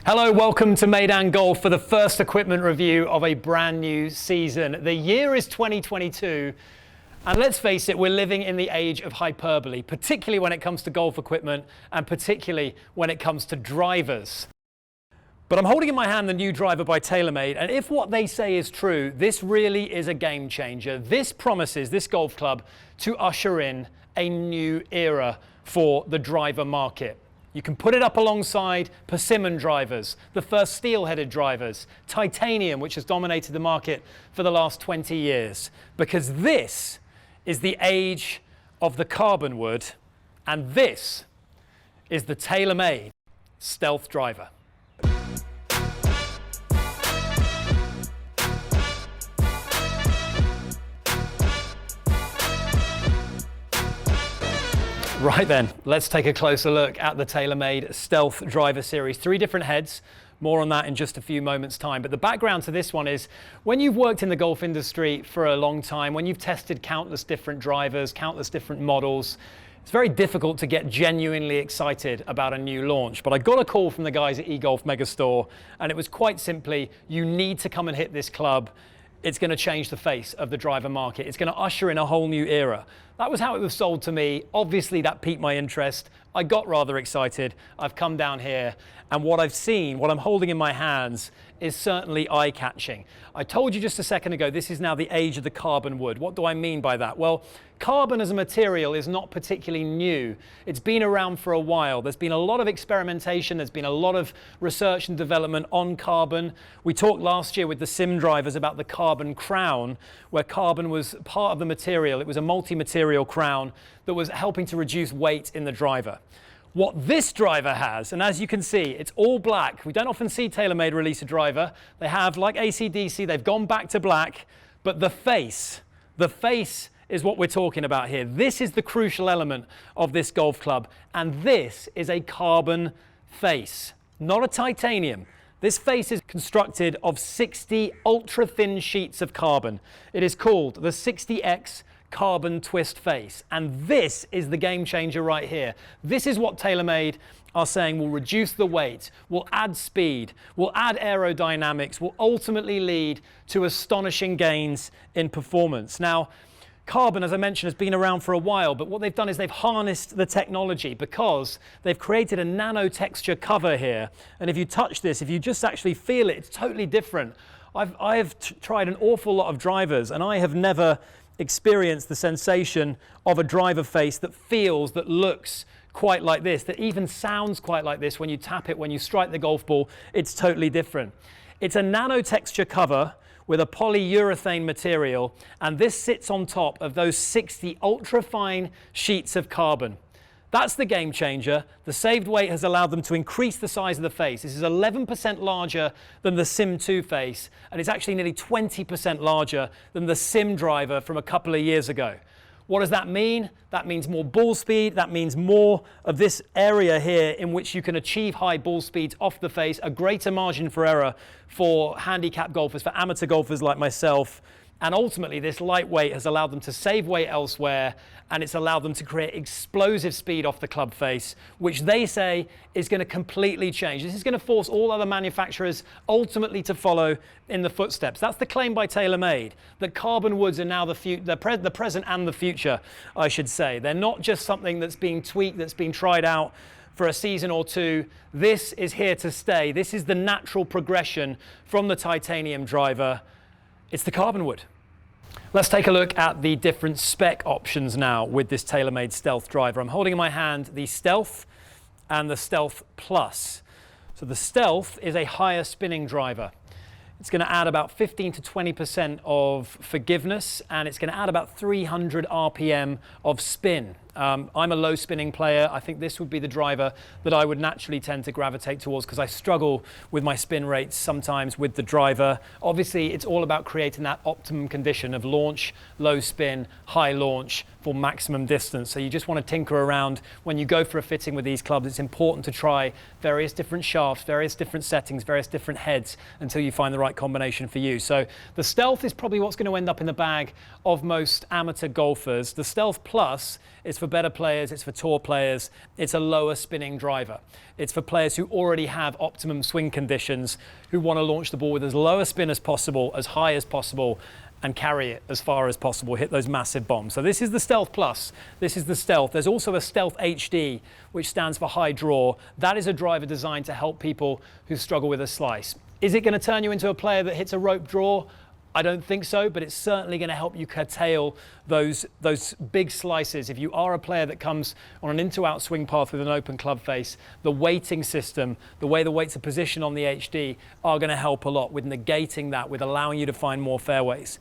Hello, welcome to Made Golf for the first equipment review of a brand new season. The year is 2022, and let's face it, we're living in the age of hyperbole, particularly when it comes to golf equipment and particularly when it comes to drivers. But I'm holding in my hand the new driver by TaylorMade, and if what they say is true, this really is a game changer. This promises this golf club to usher in a new era for the driver market. You can put it up alongside persimmon drivers, the first steel-headed drivers, titanium, which has dominated the market for the last 20 years, because this is the age of the carbonwood, and this is the TaylorMade Stealth driver. Right then, let's take a closer look at the TaylorMade Stealth Driver Series. 3 different heads, more on that in just a few moments' time. But the background to this one is, when you've worked in the golf industry for a long time, when you've tested countless different drivers, countless different models, it's very difficult to get genuinely excited about a new launch. But I got a call from the guys at eGolf Megastore, and it was quite simply, you need to come and hit this club. It's going to change the face of the driver market. It's going to usher in a whole new era. That was how it was sold to me. Obviously, that piqued my interest. I got rather excited. I've come down here, and what I've seen, what I'm holding in my hands, is certainly eye-catching. I told you just a second ago, this is now the age of the carbon wood. What do I mean by that? Well, carbon as a material is not particularly new. It's been around for a while. There's been a lot of experimentation. There's been a lot of research and development on carbon. We talked last year with the sim drivers about the carbon crown, where carbon was part of the material. It was a multi-material crown that was helping to reduce weight in the driver. What this driver has, and as you can see, it's all black. We don't often see TaylorMade release a driver. They have, like AC/DC, they've gone back to black, but the face is what we're talking about here. This is the crucial element of this golf club, and this is a carbon face, not a titanium. This face is constructed of 60 ultra-thin sheets of carbon. It is called the 60X carbon twist face, and this is the game changer right here. This is what TaylorMade are saying will reduce the weight, will add speed, will add aerodynamics, will ultimately lead to astonishing gains in performance. Now, carbon, as I mentioned, has been around for a while, but what they've done is they've harnessed the technology because they've created a nano texture cover here. And if you touch this, if you just actually feel it, it's totally different. I've tried an awful lot of drivers, and I have never experienced the sensation of a driver face that feels, that looks quite like this, that even sounds quite like this when you tap it, when you strike the golf ball. It's totally different. It's a nano texture cover with a polyurethane material, and this sits on top of those 60 ultra-fine sheets of carbon. That's the game changer. The saved weight has allowed them to increase the size of the face. This is 11% larger than the Sim 2 face, and it's actually nearly 20% larger than the Sim driver from a couple of years ago. What does that mean? That means more ball speed. That means more of this area here in which you can achieve high ball speeds off the face, a greater margin for error for handicap golfers, for amateur golfers like myself. And ultimately, this lightweight has allowed them to save weight elsewhere, and it's allowed them to create explosive speed off the club face, which they say is going to completely change. This is going to force all other manufacturers ultimately to follow in the footsteps. That's the claim by TaylorMade, that carbon woods are now the present and the future, I should say. They're not just something that's being tweaked, that's been tried out for a season or two. This is here to stay. This is the natural progression from the titanium driver. It's the carbon wood. Let's take a look at the different spec options now with this TaylorMade Stealth driver. I'm holding in my hand the Stealth and the Stealth Plus. So the Stealth is a higher spinning driver. It's going to add about 15 to 20% of forgiveness, and it's going to add about 300 RPM of spin. I'm a low spinning player. I think this would be the driver that I would naturally tend to gravitate towards because I struggle with my spin rates sometimes with the driver. Obviously, it's all about creating that optimum condition of launch, low spin, high launch for maximum distance. So you just want to tinker around. When you go for a fitting with these clubs, it's important to try various different shafts, various different settings, various different heads until you find the right combination for you. So the Stealth is probably what's going to end up in the bag of most amateur golfers. The Stealth Plus is for for better players, it's for tour players, it's a lower spinning driver. It's for players who already have optimum swing conditions, who want to launch the ball with as low a spin as possible, as high as possible, and carry it as far as possible, hit those massive bombs. So this is the Stealth Plus, this is the Stealth. There's also a Stealth HD, which stands for high draw. That is a driver designed to help people who struggle with a slice. Is it going to turn you into a player that hits a rope draw? I don't think so, but it's certainly going to help you curtail those big slices. If you are a player that comes on an into-out swing path with an open club face, the weighting system, the way the weights are positioned on the HD are going to help a lot with negating that, with allowing you to find more fairways.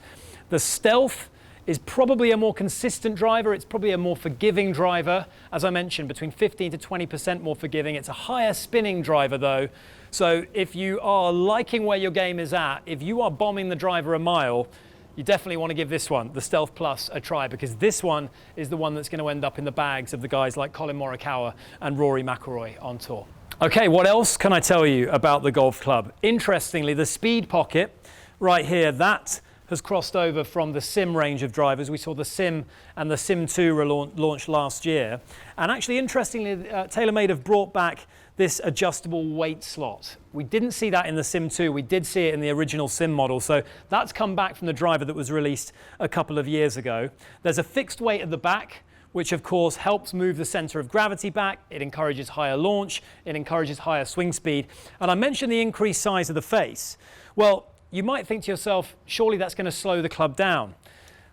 The Stealth is probably a more consistent driver. It's probably a more forgiving driver. As I mentioned, between 15 to 20% more forgiving. It's a higher spinning driver though. So if you are liking where your game is at, if you are bombing the driver a mile, you definitely want to give this one, the Stealth Plus, a try, because this one is the one that's going to end up in the bags of the guys like Colin Morikawa and Rory McIlroy on tour. Okay, what else can I tell you about the golf club? Interestingly, the speed pocket right here, that has crossed over from the Sim range of drivers. We saw the Sim and the Sim 2 launched last year. And actually, interestingly, TaylorMade have brought back this adjustable weight slot. We didn't see that in the Sim 2. We did see it in the original Sim model. So that's come back from the driver that was released a couple of years ago. There's a fixed weight at the back, which of course helps move the center of gravity back. It encourages higher launch. It encourages higher swing speed. And I mentioned the increased size of the face. Well, you might think to yourself, surely that's going to slow the club down.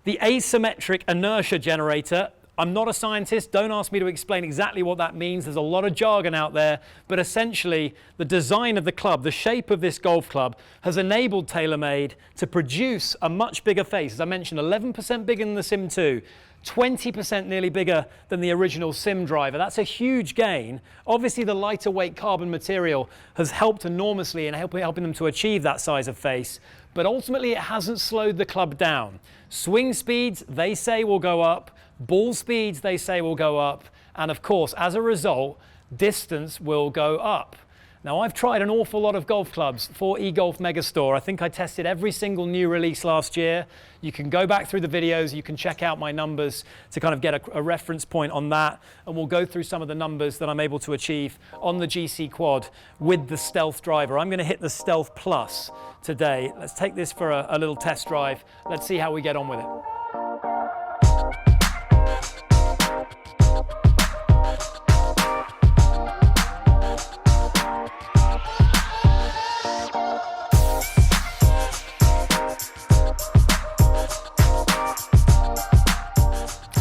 The asymmetric inertia generator, I'm not a scientist, don't ask me to explain exactly what that means. There's a lot of jargon out there, but essentially the design of the club, the shape of this golf club has enabled TaylorMade to produce a much bigger face. As I mentioned, 11% bigger than the Sim 2, 20% nearly bigger than the original Sim driver. That's a huge gain. Obviously, the lighter weight carbon material has helped enormously in helping them to achieve that size of face, but ultimately it hasn't slowed the club down. Swing speeds, they say, will go up. Ball speeds, they say, will go up. And of course, as a result, distance will go up. Now, I've tried an awful lot of golf clubs for eGolf Megastore. I think I tested every single new release last year. You can go back through the videos, you can check out my numbers to kind of get a reference point on that, and we'll go through some of the numbers that I'm able to achieve on the GC Quad with the Stealth driver. I'm going to hit the Stealth Plus today. Let's take this for a little test drive. Let's see how we get on with it.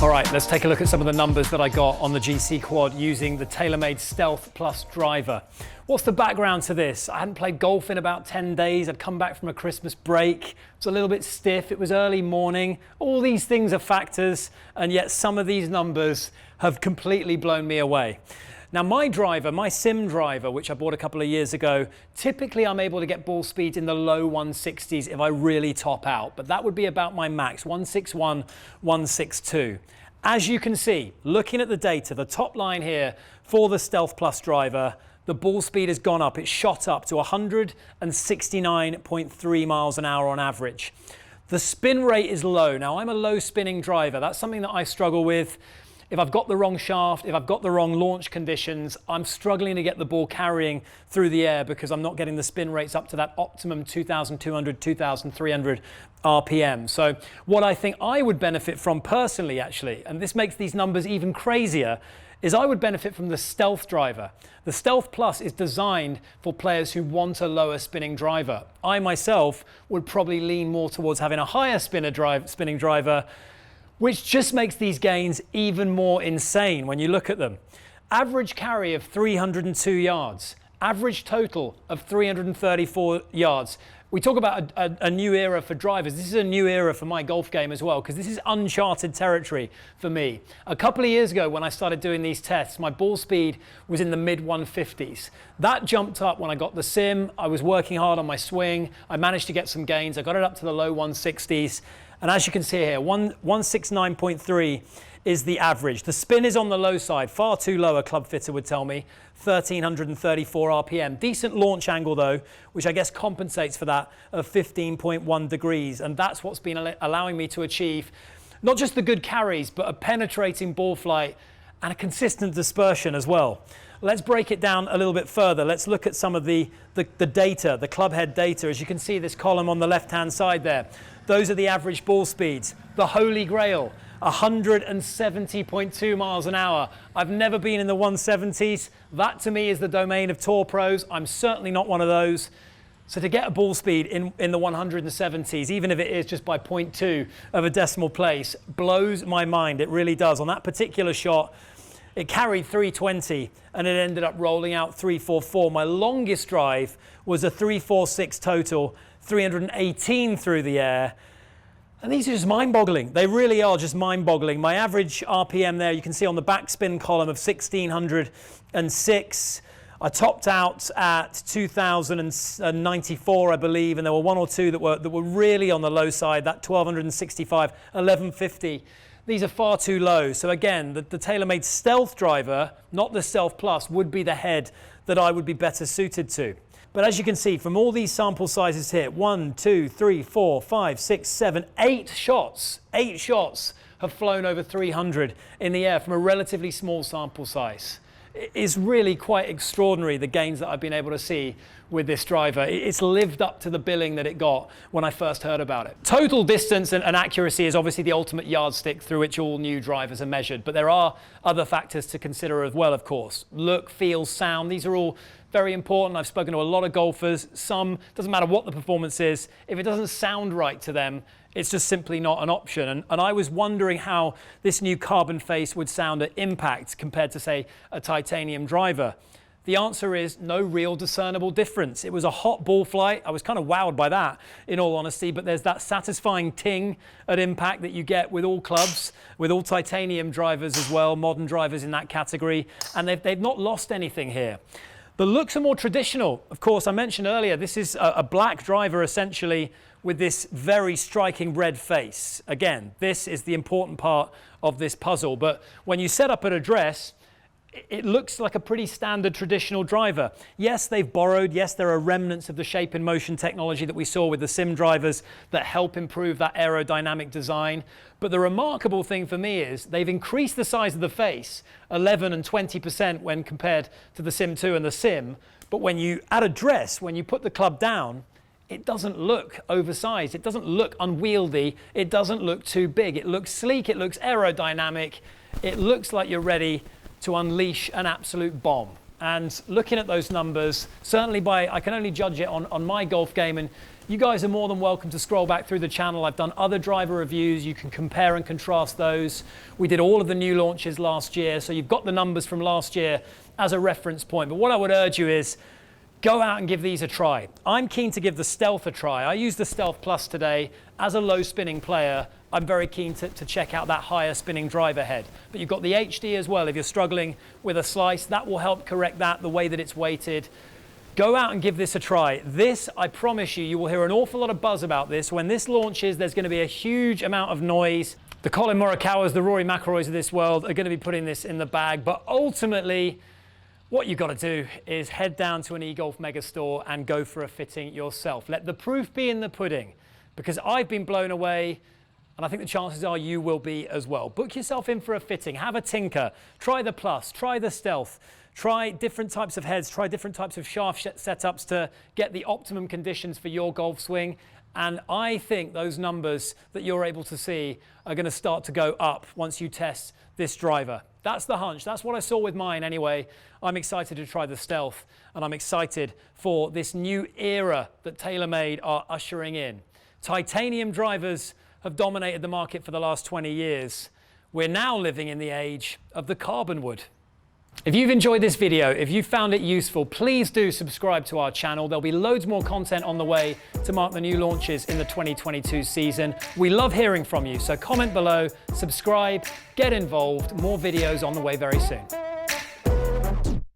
All right, let's take a look at some of the numbers that I got on the GC Quad using the TaylorMade Stealth Plus driver. What's the background to this? I hadn't played golf in about 10 days. I'd come back from a Christmas break. It was a little bit stiff. It was early morning. All these things are factors, and yet some of these numbers have completely blown me away. Now my driver, my Sim driver, which I bought a couple of years ago, typically I'm able to get ball speeds in the low 160s if I really top out, but that would be about my max, 161, 162. As you can see, looking at the data, the top line here for the Stealth Plus driver, the ball speed has gone up. It's shot up to 169.3 miles an hour on average. The spin rate is low. Now I'm a low spinning driver. That's something that I struggle with. If I've got the wrong shaft, if I've got the wrong launch conditions, I'm struggling to get the ball carrying through the air because I'm not getting the spin rates up to that optimum 2,200, 2,300 RPM. So what I think I would benefit from personally, actually, and this makes these numbers even crazier, is I would benefit from the Stealth driver. The Stealth Plus is designed for players who want a lower spinning driver. I myself would probably lean more towards having a higher spinning driver, which just makes these gains even more insane when you look at them. Average carry of 302 yards, average total of 334 yards. We talk about a new era for drivers. This is a new era for my golf game as well, because this is uncharted territory for me. A couple of years ago when I started doing these tests, my ball speed was in the mid 150s. That jumped up when I got the Sim. I was working hard on my swing. I managed to get some gains. I got it up to the low 160s. And as you can see here, 169.3 is the average. The spin is on the low side, far too low, a club fitter would tell me, 1,334 RPM. Decent launch angle though, which I guess compensates for that, of 15.1 degrees. And that's what's been allowing me to achieve Not just the good carries, but a penetrating ball flight and a consistent dispersion as well. Let's break it down a little bit further. Let's look at some of the data, the club head data. As you can see, this column on the left-hand side there, those are the average ball speeds. The holy grail, 170.2 miles an hour. I've never been in the 170s. That to me is the domain of tour pros. I'm certainly not one of those. So to get a ball speed in the 170s, even if it is just by 0.2 of a decimal place, blows my mind. It really does. On that particular shot, it carried 320 and it ended up rolling out 344. My longest drive was a 346 total, 318 through the air. And these are just mind-boggling. They really are just mind-boggling. My average RPM there, you can see on the backspin column of 1606. I topped out at 2,094, I believe, and there were one or two that were really on the low side, that 1,265, 1,150. These are far too low. So again, the TaylorMade Stealth driver, not the Stealth Plus, would be the head that I would be better suited to. But as you can see from all these sample sizes here, 1, 2, 3, 4, 5, 6, 7, 8 shots have flown over 300 in the air from a relatively small sample size. It is really quite extraordinary, the gains that I've been able to see with this driver. It's lived up to the billing that it got when I first heard about it. Total distance and accuracy is obviously the ultimate yardstick through which all new drivers are measured, but there are other factors to consider as well, of course. Look, feel, sound, these are all very important. I've spoken to a lot of golfers. Some, doesn't matter what the performance is, if it doesn't sound right to them, it's just simply not an option. And I was wondering how this new carbon face would sound at impact compared to, say, a titanium driver. The answer is no real discernible difference. It was a hot ball flight. I was kind of wowed by that, in all honesty, but there's that satisfying ting at impact that you get with all clubs, with all titanium drivers as well, modern drivers in that category, and they've not lost anything here. The looks are more traditional. Of course, I mentioned earlier, this is a black driver essentially with this very striking red face. Again, this is the important part of this puzzle. But when you set up at address, it looks like a pretty standard traditional driver. Yes, they've borrowed. Yes, there are remnants of the shape and motion technology that we saw with the sim drivers that help improve that aerodynamic design. But the remarkable thing for me is they've increased the size of the face 11 and 20% when compared to the Sim 2 and the Sim. But when you at address, when you put the club down, it doesn't look oversized. It doesn't look unwieldy. It doesn't look too big. It looks sleek. It looks aerodynamic. It looks like you're ready to unleash an absolute bomb. And looking at those numbers, certainly I can only judge it on my golf game, and you guys are more than welcome to scroll back through the channel. I've done other driver reviews. You can compare and contrast those. We did all of the new launches last year, so you've got the numbers from last year as a reference point. But what I would urge you is go out and give these a try. I'm keen to give the Stealth a try. I used the Stealth Plus today. As a low spinning player, I'm very keen to check out that higher spinning driver head. But you've got the HD as well. If you're struggling with a slice, that will help correct that, the way that it's weighted. Go out and give this a try. This, I promise you, you will hear an awful lot of buzz about this. When this launches, there's going to be a huge amount of noise. The Colin Morikawas, the Rory McIlroys of this world are going to be putting this in the bag. But ultimately, what you've got to do is head down to an eGolf Megastore and go for a fitting yourself. Let the proof be in the pudding, because I've been blown away, and I think the chances are you will be as well. Book yourself in for a fitting, have a tinker, try the Plus, try the Stealth, try different types of heads, try different types of shaft setups to get the optimum conditions for your golf swing. And I think those numbers that you're able to see are going to start to go up once you test this driver. That's the hunch. That's what I saw with mine anyway. I'm excited to try the Stealth, and I'm excited for this new era that TaylorMade are ushering in. Titanium drivers have dominated the market for the last 20 years. We're now living in the age of the carbonwood. If you've enjoyed this video, if you found it useful, please do subscribe to our channel. There'll be loads more content on the way to mark the new launches in the 2022 season. We love hearing from you, so comment below, subscribe, get involved. More videos on the way very soon.